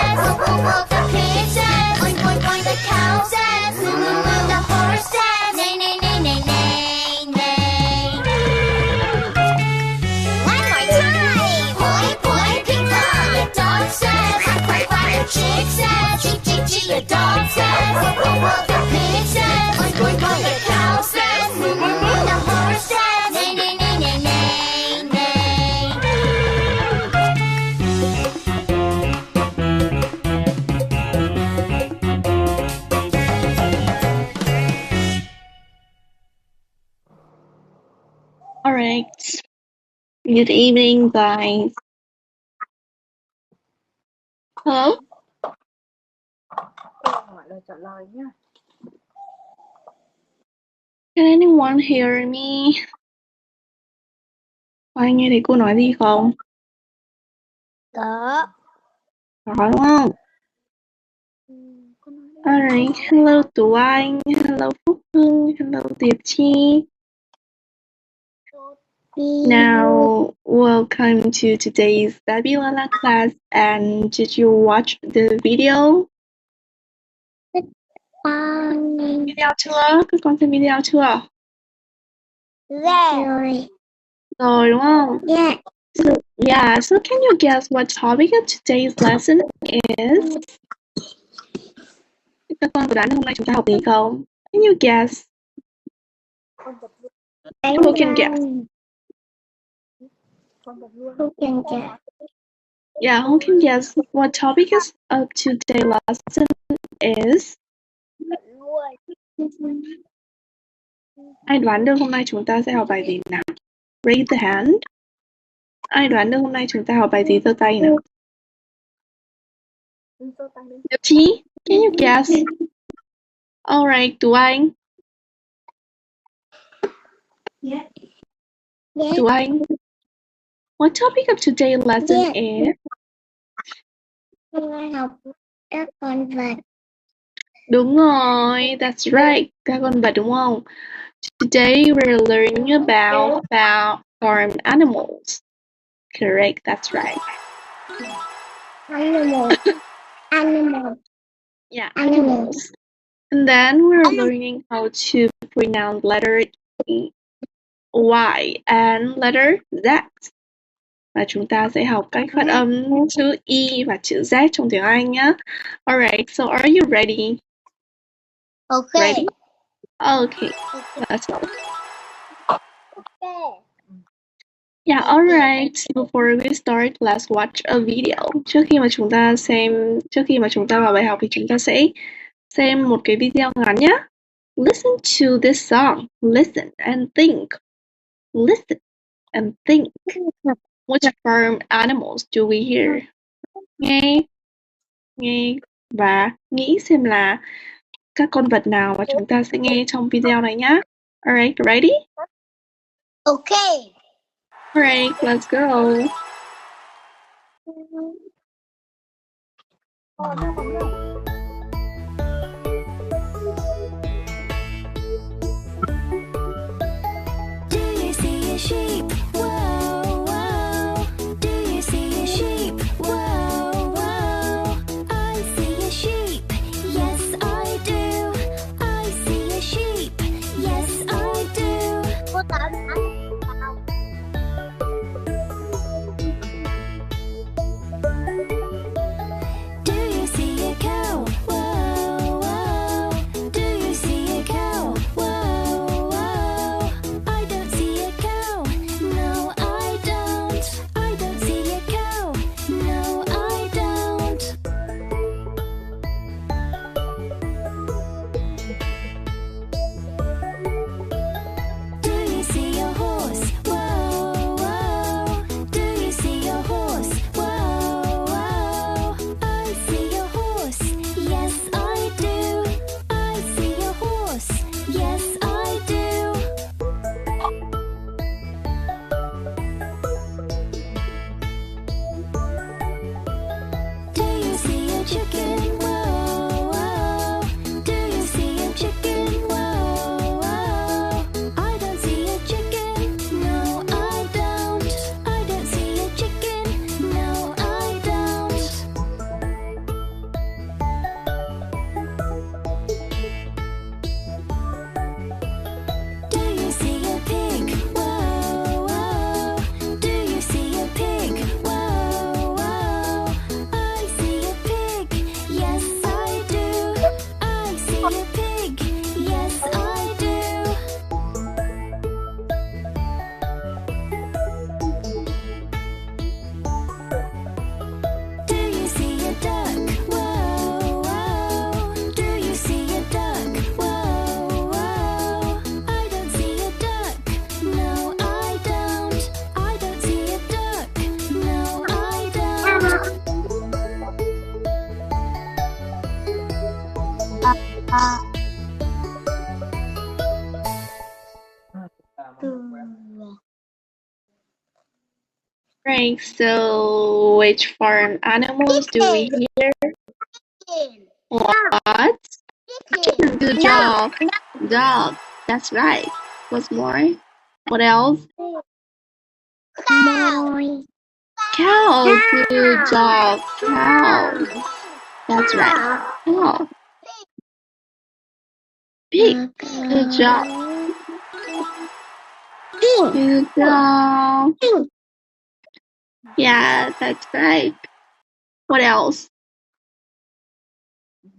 says. Woof, woof, woof, the pig says. Oink, oink, oink, the cow says. Moo, moo, moo, the horse says. Neigh, neigh, neigh, neigh, neigh, neigh. One more time. Hoi, hoi, pizza. The dog says. Quack, quack, quack, the chick says. Cheep, cheep, cheep, the dog says. Woof, woof, woof, the pig says. Oink, oink, oink, the cow says. Moo, moo, moo, the horse says. Neigh, neigh, neigh, neigh, neigh, neigh. All right. Good evening, guys. Hello? Hỏi lời trả lời nhá. Can anyone hear me? Có ai nghe thấy cô nói gì không? Có. Có đúng không? Alright. Hello Tú Anh. Hello Phúc Hưng. Hello Diệp Chi. Now, welcome to today's Babylana class. And did you watch the video? Video chưa? Các con xem video chưa? Rồi. Rồi đúng không? Yeah. So can you guess what topic of today's lesson is? Các con có đoán được hôm nay chúng ta học gì không? Can you guess? Who can guess? Who can guess? Yeah, who can guess what topic is of today's lesson is? Ai đoán được hôm nay chúng ta sẽ học bài gì nào? Raise the hand. Ai đoán được hôm nay chúng ta học bài gì, giơ tay nào? Diệp Chi, can you guess? Alright, Tú Anh. Yeah. Tú Anh. What topic of today's lesson is? Hôm nay học các con vật. Đúng rồi, that's right. Các con vật đúng không? Today we're learning about farm animals. Correct, that's right. Animal. Yeah, Animals. And then we're learning how to pronounce letter Y and letter Z. Và chúng ta sẽ học cách phát âm chữ Y và chữ Z trong tiếng Anh nhé. Alright, so are you ready? Okay. Ready? Okay, let's go. Okay. Yeah, alright. Before we start, let's watch a video. Trước khi mà chúng ta vào bài học thì chúng ta sẽ xem một cái video ngắn nhé. Listen to this song. Listen and think. Listen and think. Which farm animals do we hear? Nghe và nghĩ xem là các con vật nào mà chúng ta sẽ nghe trong video này nhé. Alright, ready? Okay. Alright, let's go. Do you see a sheep? Whoa, whoa. Do you see a sheep? Whoa, whoa. I see a sheep. Yes, I do. I see a sheep. Yes, I do. Cô tao Do you see a cow? Whoa, whoa. Do you see a cow? Whoa, whoa. I don't see a cow. No, Right, so which farm animals do we hear? What? Chicken. Good job. Dog. That's right. What's more? What else? Cow. Cow. Good job. Cow. That's right. Cow. Pig. Good job. Good job. Yeah, that's right. What else?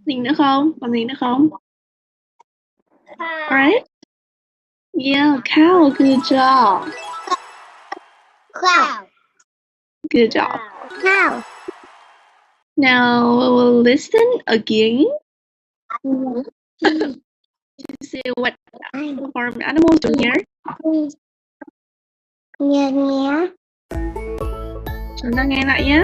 Gì nữa không? Còn gì nữa không? Alright. Yeah, cow. Good job. Cow. Good job. Cow. Now we'll listen again to see what farm animals do here. Nghe. Chúng ta nghe lại nhé.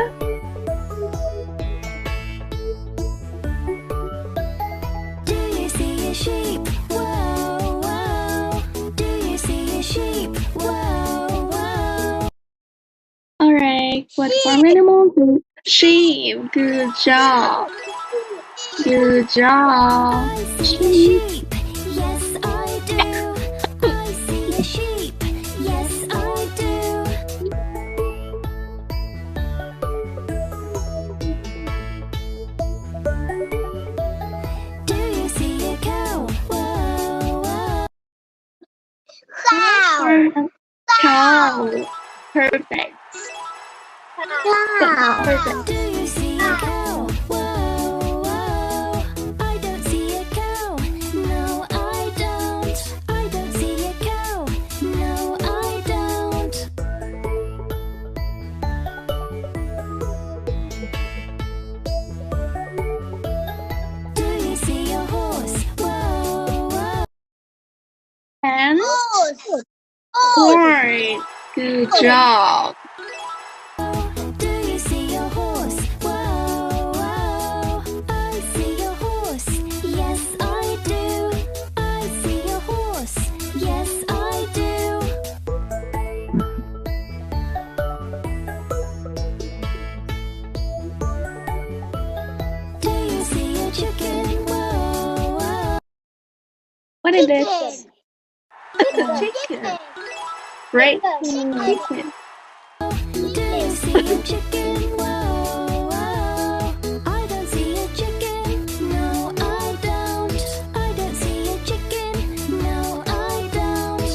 Do you see a sheep? Whoa, whoa. Do you see a sheep? Whoa, whoa. Alright, what farm animals do? Sheep. Good job. Good job. I see a sheep. Yes, I do. I see a sheep. Yes, I do. Do you see a cow? Whoa, whoa. Cow. Cow. Perfect. Cow. Perfect. Do you see a cow? Whoa, whoa. I don't see a cow. No, I don't. I don't see a cow. No, I don't. Do you see a horse? Whoa, whoa. And Horse. horse. Good job. Do you see a horse? Whoa, whoa. I see a horse. Yes, I do. I see a horse. Yes, I do. Do you see a chicken? Whoa, whoa. What is Chicken. this? Chicken. Great. Chicken. Do you see a chicken? Whoa, whoa. I don't see a chicken. No, I don't. I don't see a chicken. No, I don't.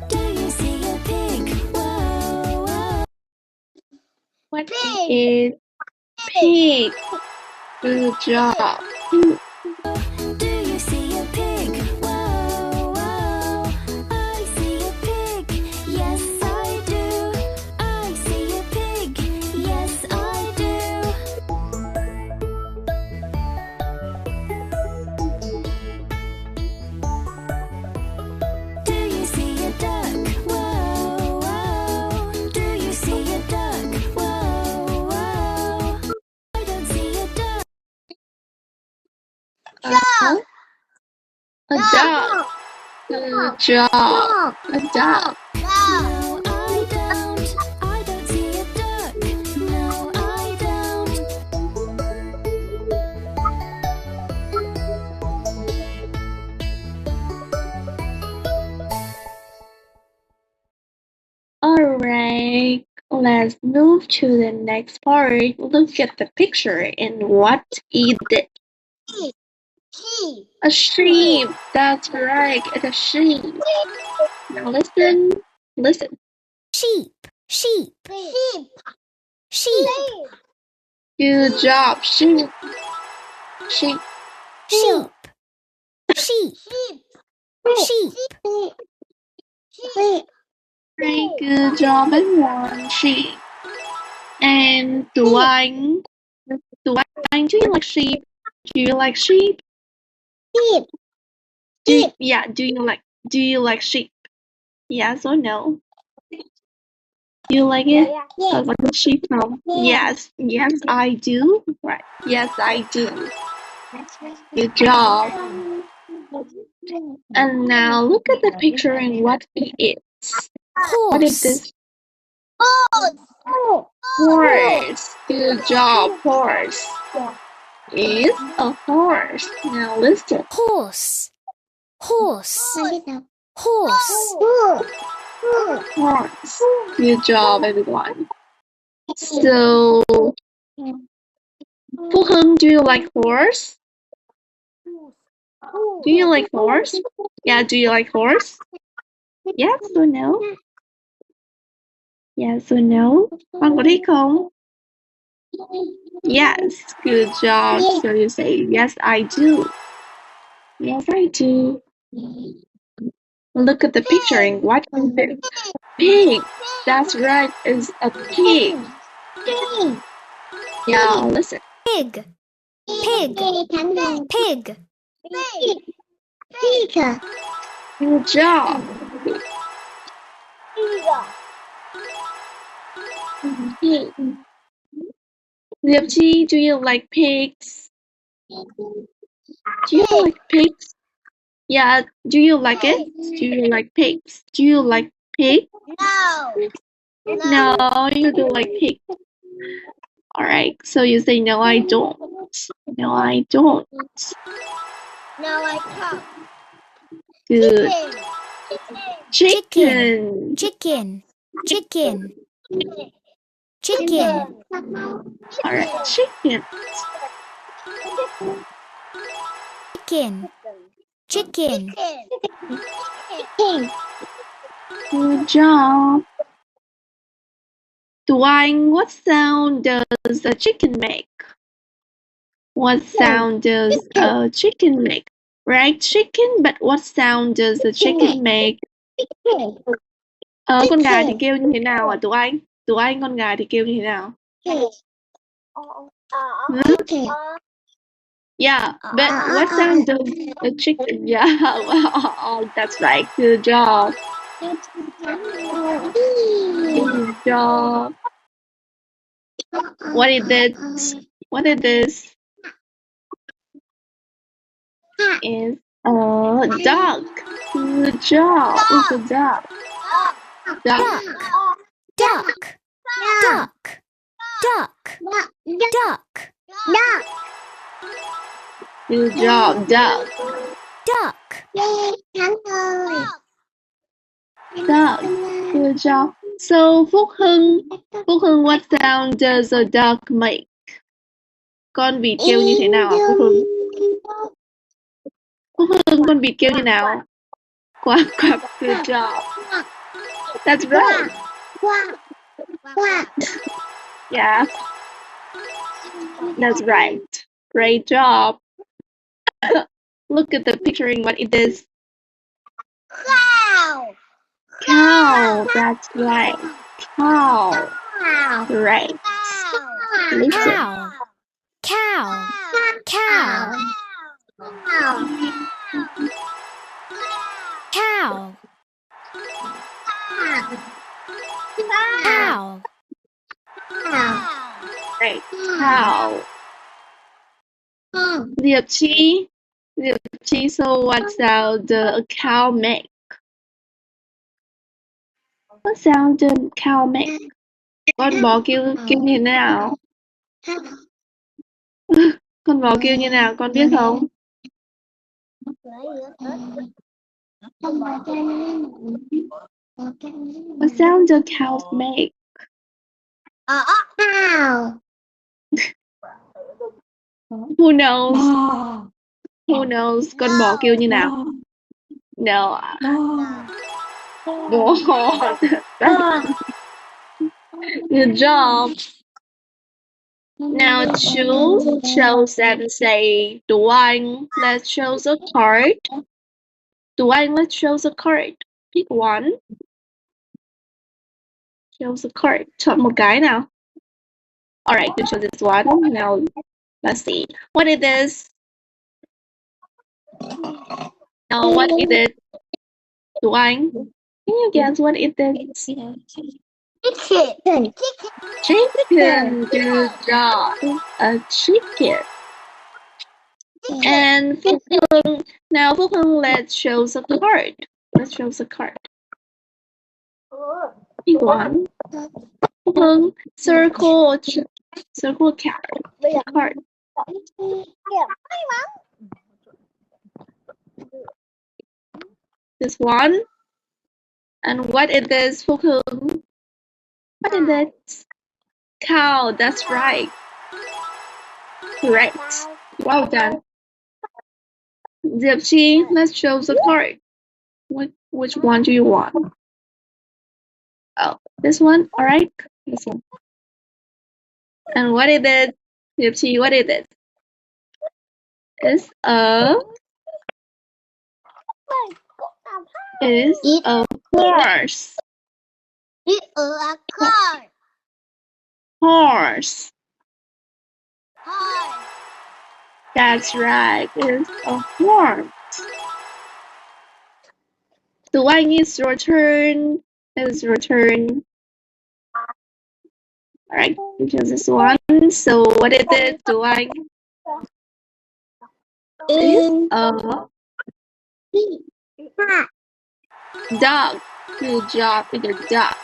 Do you see a pig? Whoa, whoa. What Pig. is pig? Good job. Do you see a pig? Whoa, whoa. I see a pig. Yes, I do. I see a pig. Yes, I do. Do you see a duck? Whoa, whoa. Do you see a duck? Whoa, whoa. I don't see a duck. A dog. Good job. A dog. No, I don't. I don't see a duck. No, I don't. Alright, let's move to the next part. Look at the picture and what is it? Sheep. A sheep. That's right, it's a sheep. Now listen. Listen. Sheep, sheep, Sheep. sheep, Good job. Sheep. Sheep. sheep, sheep, Sheep. sheep. Sheep. Very good job, everyone. Sheep. And do you like sheep? Do you like sheep? Sheep. Do you like sheep? Yes or no? Do you like it? Sounds like a sheep now. Yes, I do. Right. Yes, I do. Good job. And now look at the picture and what it is. What is this? Horse. Good job, horse. Is a horse. Now listen. Horse. Horse. Horse. Horse. Good job, everyone. So, Phúc Hưng, do you like horse? Do you like horse? Yeah, do you like horse? Yes or no? Yes or no? Con có thích không? Yes, good job. So you say, yes, I do. Yes, I do. Look at the picture and what is it? Pig. That's right, it's a pig. Now listen. Pig. Pig. Pig. Good job. Pig. Diệp Chi, do you like pigs? Do you like pigs? Yeah, do you like it? Do you like pigs? Do you like pig? No, you don't like pig. Alright, so you say no, I don't. No, I don't. Good. Chicken. Chicken. Chicken. Chicken. Alright, chicken. Chicken. Chicken. Good job. Dwayne, what sound does a chicken make? What sound does a chicken make? Right, chicken, but what sound does a chicken make? Con gà thì kêu như thế nào Tú Anh? Tú Anh, con gà thì kêu như thế nào? Yeah, but what sound does a chicken? Yeah, well, that's right. Good job. Good job. What is this? What is this? Is a duck. Good job. It's a duck. Duck. Duck. Duck. Duck. Duck. Good job. Duck. Duck. Duck. Good job. So Phúc Hưng, what sound does a duck make? Con vịt kêu như thế nào Phúc Hưng? Phúc Hưng, con vịt kêu như nào? Quack quack. Good job. That's right. Yeah. That's right. Great job. Look at the picturing what it is. Cow. That's right. Cow. Right. Listen. Cow. Cow. Cow. Cow. Cow. Right. Cow. Diệp Chi, so what sound does a cow make? What sound does a cow make? Con bò kêu như thế nào? Con bò kêu như nào, con biết không? What sound do cows make? Who knows? Who knows? Con bò kêu như nào? No. Good job. Now choose and say, Tú Anh, let's choose a card. Tú Anh, let's choose a card. Pick one. Choose a card. Chọn một cái nào. Alright, you chose this one. Now, let's see. What is this? Now, what is it? Tú Anh, can you guess what it is? Chicken. Good job. A chicken. And now Phúc Hưng, let's show the card. Let's show the card. Pick one. Phúc Hưng, circle card. This one. And what is this, Phúc Hưng? What is it? Cow, that's right. Correct. Well done. Diệp Chi, let's show the card. Which one do you want? Oh, this one? Alright. This one. And what is it? Diệp Chi, what is it? It's a horse. It's a car. Horse. Horse. That's right. It's a horse. So Anh, it's your turn. It's your turn. Alright, you choose this one. So what is it, Du Anh? It's a dog. Good job with your dog.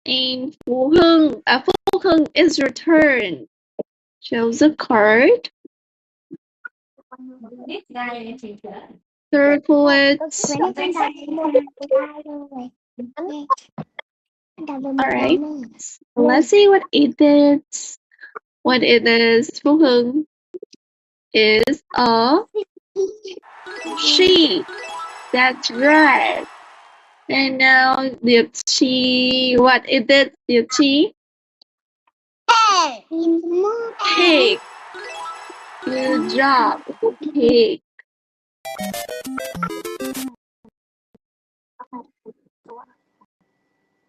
And Phúc Hưng, it's your turn. Show the card. Circle it. Alright. Let's see what it is. What it is, Phúc Hưng, is a sheep. That's right. And now Diệp Chi, what is it, Diệp Chi? Pig. Good job. Pig.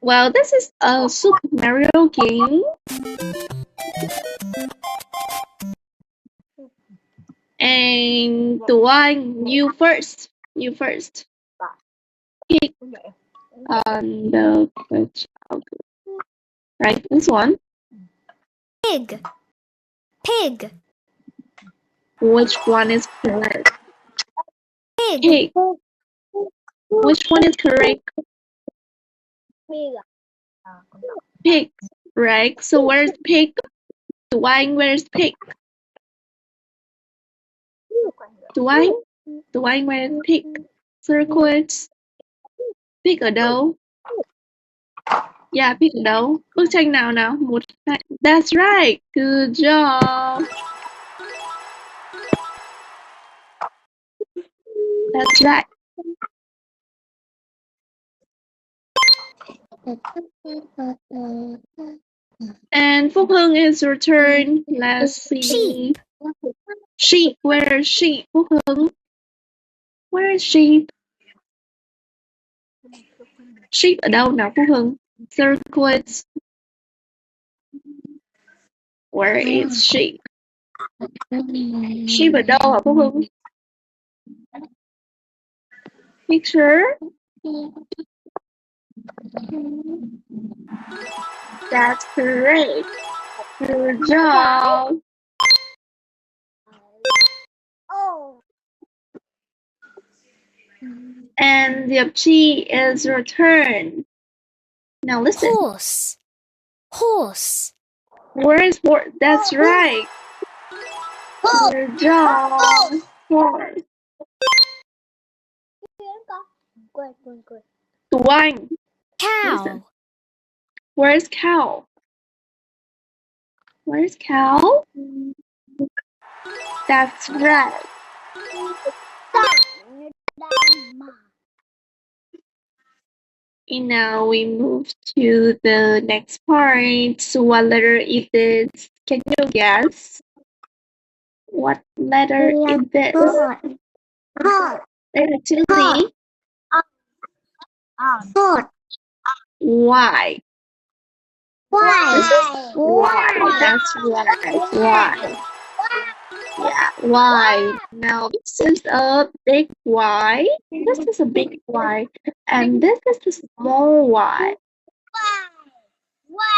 Well, this is a Super Mario game. And Du Anh, you first. You first. Pick on the child. Right, this one. Pig. Pig. Which one is correct? Pig. Pig. Which one is correct? Pig. Right. So where's pig? Du Anh, where's pig? Du Anh, where's pig? Circle it. Pig ở đâu? Yeah, pig ở đâu? Bức tranh nào nào? Một, hai. That's right. Good job. That's right. And Phúc Hưng, it's your turn. Let's see. Sheep. Sheep. Where is sheep? Phúc Hưng. Where is sheep? Sheep ở đâu nào Phúc Hưng? Circle it. Where is sheep? Sheep ở đâu hả Phúc Hưng? Picture. That's correct. Good job. And Diệp Chi, is your turn. Now listen. Horse. Horse. Where is horse? That's right. Good job. Horse. Du Anh. Cow. Listen. Where's cow? Where's cow? That's right. And now we move to the next part. So what letter is this? Can you guess? What letter is this? Letter 2Z. Y. This is Y. That's right. Y. Yeah, Y. Now this is a big Y. This is a big Y. And this is a small Y.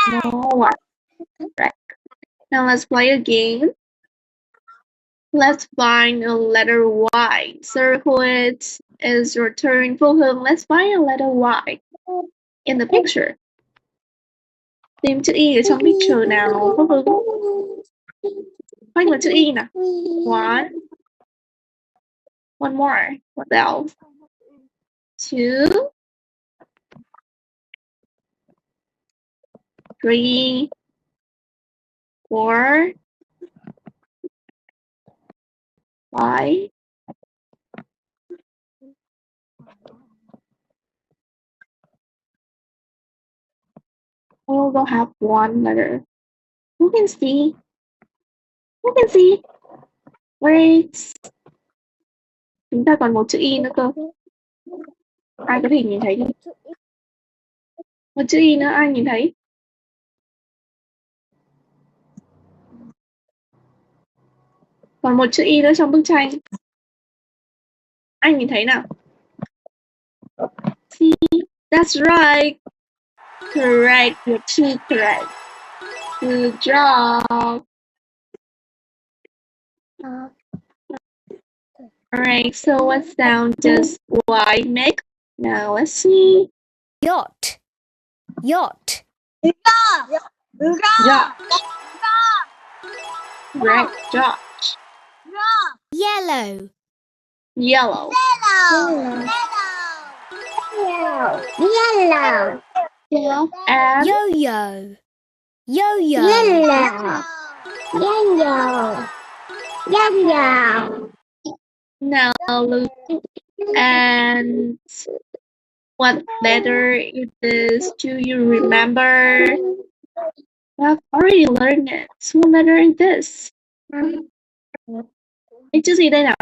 Small Y. Right. Now let's play a game. Let's find a letter Y. Circle it. It's your turn. Phương Hương, let's find a letter Y in the picture. Tìm chữ Y ở trong picture nào, Phương Hương? Khoanh vào chữ Y nào. One more. What else? 2, 3, 4, 5. We will have one letter. Who can see? Who can see? Wait. Chúng ta còn một chữ Y nữa cơ. Ai có thể nhìn thấy không? Một chữ Y nữa ai nhìn thấy? Còn một chữ Y nữa trong bức tranh. Ai nhìn thấy nào? See? That's right. Correct. You're too correct. Good job. Alright, so what sound does Y make? Now let's see. Yacht. Yacht. Yacht. Correct. Yacht. Yellow. Yellow. Yellow. And Yo-yo. Yo-yo. Yellow. now look and what letter it is. Do you remember? I've already learned it. What letter is this? Cái chữ gì đây nào?